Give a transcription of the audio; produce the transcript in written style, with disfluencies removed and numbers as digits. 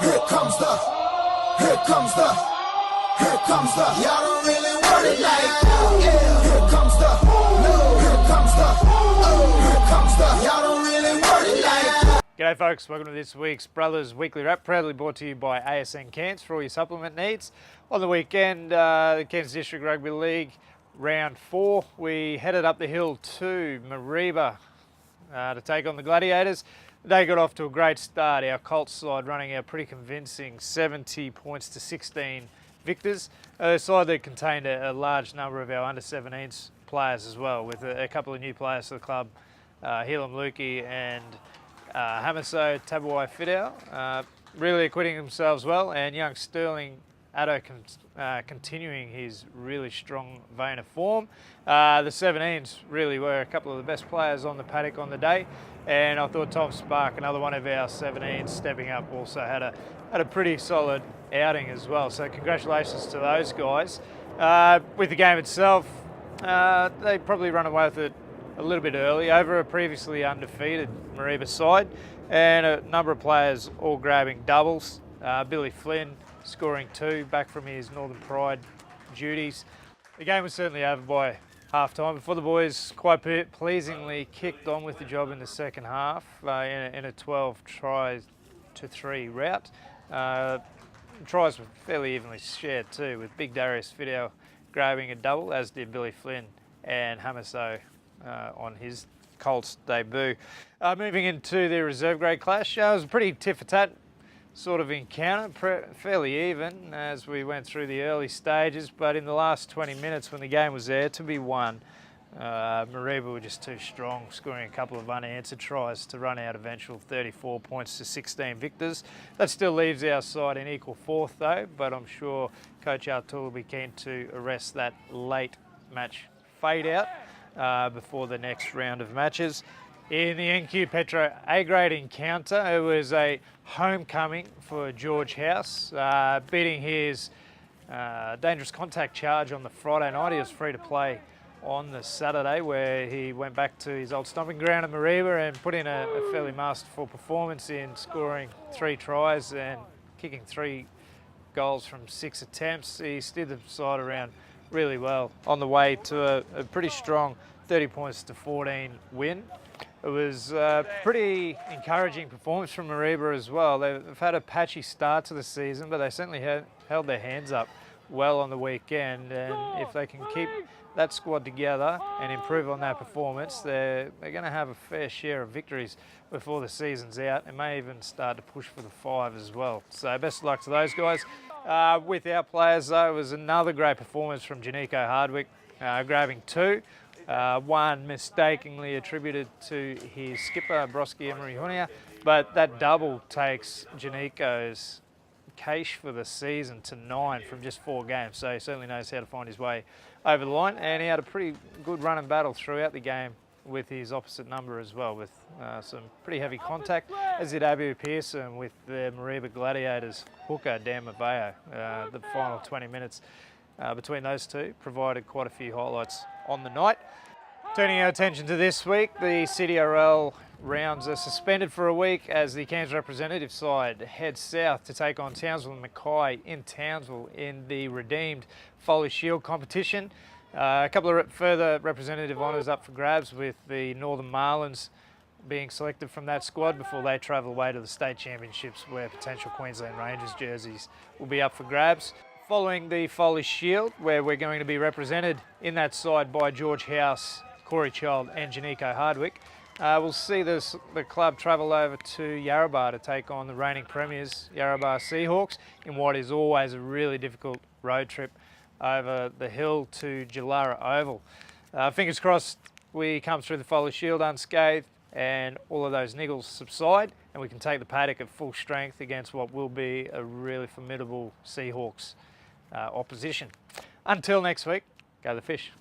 Here comes the, y'all don't really want it like that. Yeah. Here comes the, no. Here comes the, oh. Here comes the, y'all don't really want it like that. G'day folks, welcome to this week's Brothers Weekly Wrap, proudly brought to you by ASN Cairns for all your supplement needs. On the weekend, the Cairns District Rugby League round 4, we headed up the hill to Mareeba to take on the Gladiators. They got off to a great start, our Colts side running a pretty convincing 70 points to 16 victors. A side that contained a large number of our under-17s players as well, with a couple of new players to the club, Helam Lukey and Hamiso Tabaui-Fidow, really acquitting themselves well, and young Sterling Addo continuing his really strong vein of form. The 17s really were a couple of the best players on the paddock on the day, and I thought Tom Spark, another one of our 17s stepping up, also had a pretty solid outing as well. So congratulations to those guys. With the game itself, they probably run away with it a little bit early over a previously undefeated Mareeba side, and a number of players all grabbing doubles. Billy Flynn scoring 2 back from his Northern Pride duties. The game was certainly over by half-time before the boys quite pleasingly kicked on with the job in the second half in a 12-3 rout. Tries were fairly evenly shared too, with Big Darius Fidow grabbing a double, as did Billy Flynn and Hamiso on his Colts debut. Moving into the reserve grade clash, it was a pretty tit-for-tat sort of encounter, fairly even as we went through the early stages, but in the last 20 minutes when the game was there to be won, Mareeba were just too strong, scoring a couple of unanswered tries to run out eventual 34 points to 16 victors. That still leaves our side in equal fourth though, but I'm sure Coach Artur will be keen to arrest that late match fade out before the next round of matches. In the NQ Petro A-grade encounter, it was a homecoming for George House, beating his dangerous contact charge on the Friday night. He was free to play on the Saturday, where he went back to his old stomping ground at Mareeba and put in a fairly masterful performance in scoring 3 tries and kicking 3 goals from 6 attempts. He steered the side around really well on the way to a pretty strong 30 points to 14 win. It was a pretty encouraging performance from Mareeba as well. They've had a patchy start to the season, but they certainly held their hands up well on the weekend, and if they can keep that squad together and improve on that performance, they're going to have a fair share of victories before the season's out, and may even start to push for the 5 as well. So best of luck to those guys. With our players though, it was another great performance from Janico Hardwick, grabbing 2. One mistakenly attributed to his skipper, Broski Emery-hunia, but that double takes Janico's cache for the season to 9 from just 4 games, so he certainly knows how to find his way over the line, and he had a pretty good run and battle throughout the game with his opposite number as well, with some pretty heavy contact, as did Abu Pearson with the Mareeba Gladiators hooker, Dan Maveo. The final 20 minutes between those two provided quite a few highlights on the night. Turning our attention to this week, the CDRL rounds are suspended for a week as the Cairns representative side heads south to take on Townsville and Mackay in Townsville in the redeemed Foley Shield competition. A couple of further representative honours up for grabs, with the Northern Marlins being selected from that squad before they travel away to the state championships, where potential Queensland Rangers jerseys will be up for grabs. Following the Foley Shield, where we're going to be represented in that side by George House, Corey Child and Janico Hardwick, we'll see the club travel over to Yarrabah to take on the reigning premiers, Yarrabah Seahawks, in what is always a really difficult road trip over the hill to Jalara Oval. Fingers crossed we come through the Foley Shield unscathed and all of those niggles subside, and we can take the paddock at full strength against what will be a really formidable Seahawks opposition. Until next week, go the fish.